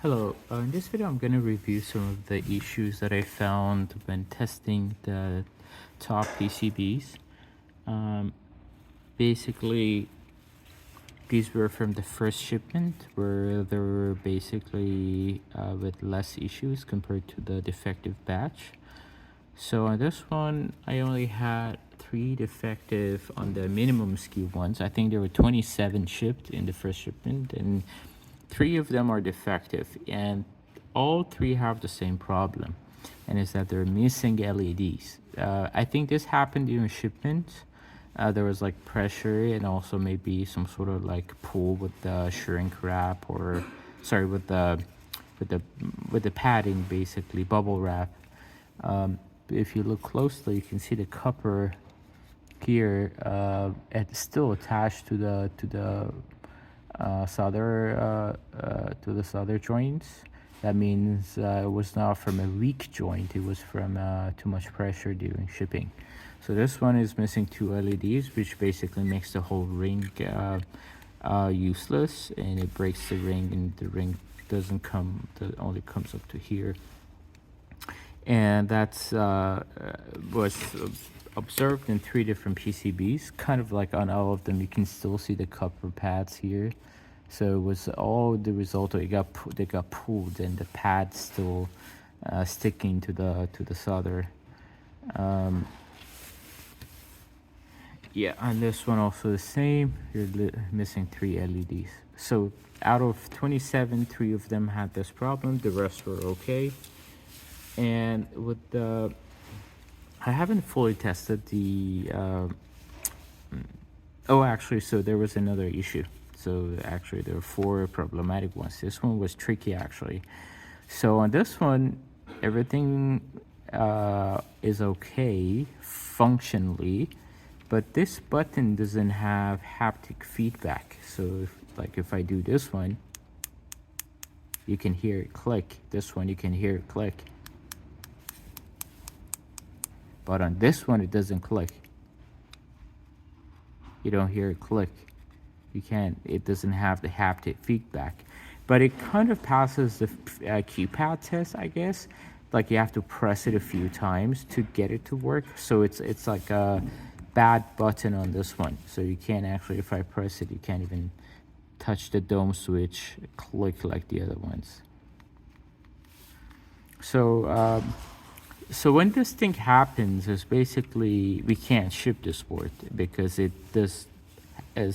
Hello, in this video I'm going to review some of the issues that I found when testing the top PCBs. Um, Basically, these were from the first shipment where there were basically with less issues compared to the defective batch. So on this one, I only had 3 defective on the minimum SKU ones. I think there were 27 shipped in the first shipment, and 3 of them are defective, and all 3 have the same problem, and is that they're missing LEDs. I think this happened during shipment. There was like pressure and also maybe some sort of like pull with the shrink wrap, or sorry, with the with the padding, basically bubble wrap. If you look closely, you can see the copper here. It's still attached to the solder joints. That means it was not from a weak joint, it was from too much pressure during shipping. So this one is missing 2 LEDs, which basically makes the whole ring useless, and it breaks the ring, and the ring doesn't come, it only comes up to here. And that's was observed in 3 different PCBs, kind of like on all of them. You can still see the copper pads here. So it was all the result of they got pulled, and the pads still sticking to the solder. Yeah, on this one also the same. You're missing 3 LEDs. So out of 27, 3 of them had this problem. The rest were okay. And with the, I haven't fully tested the. Oh, actually, so there was another issue. So actually, there were 4 problematic ones. This one was tricky, actually. So on this one, everything is okay functionally, but this button doesn't have haptic feedback. So if I do this one, you can hear it click. This one, you can hear it click. But on this one, it doesn't click. You don't hear it click. You can't, it doesn't have the haptic feedback. But it kind of passes the keypad test, I guess. Like you have to press it a few times to get it to work. So it's like a bad button on this one. So you can't actually, if I press it, you can't even touch the dome switch, click like the other ones. So so when this thing happens, is basically we can't ship this board because it does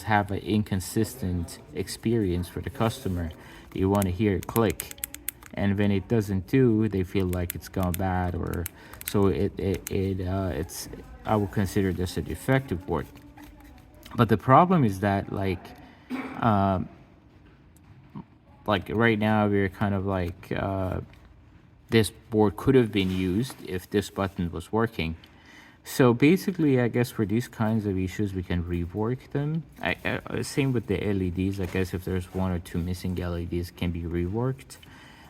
have an inconsistent experience for the customer. You want to hear it click, and when it doesn't do, they feel like it's gone bad, or so it's, I would consider this a defective board. But the problem is that like right now we're kind of like this board could have been used if this button was working. So basically, I guess for these kinds of issues, we can rework them. Same with the LEDs. I guess if there's 1 or 2 missing LEDs, can be reworked.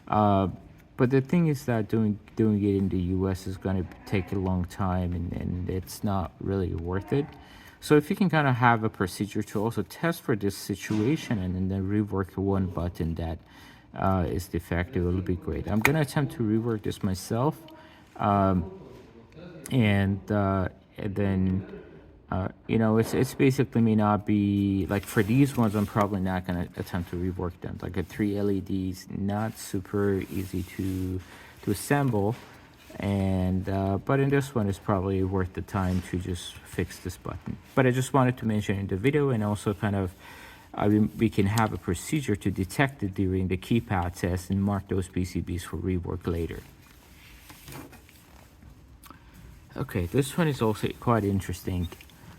But the thing is that doing it in the US is going to take a long time, and it's not really worth it. So if you can kind of have a procedure to also test for this situation, and then rework one button that is defective, it'll be great. I'm going to attempt to rework this myself. And then you know, it's basically may not be like, for these ones I'm probably not going to attempt to rework them. Like a 3 LEDs, not super easy to assemble, and but in this one it's probably worth the time to just fix this button. But I just wanted to mention in the video, and also kind of we can have a procedure to detect it during the keypad test and mark those PCBs for rework later. Okay, this one is also quite interesting.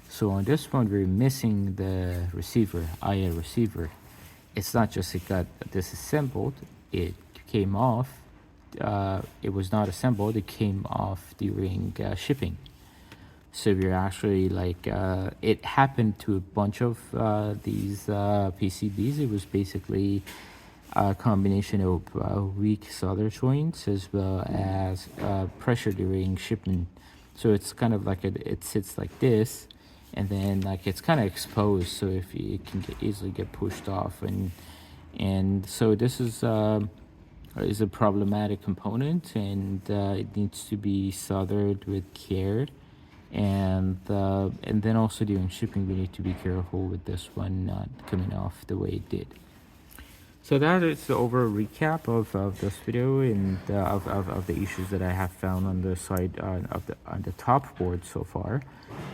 So on this one, we're missing the receiver, IA receiver. It's not just it got disassembled, it came off. It was not assembled, it came off during shipping. So we're actually like, it happened to a bunch of these PCBs. It was basically a combination of weak solder joints as well as pressure during shipment. So it's kind of like it sits like this, and then like it's kind of exposed, so if it can easily get pushed off, and so this is is a problematic component, and it needs to be soldered with care. And then also during shipping, we need to be careful with this one not coming off the way it did. So that is the overall recap of this video, and of the issues that I have found on the side on the top board so far.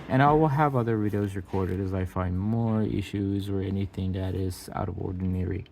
And I will have other videos recorded as I find more issues or anything that is out of ordinary.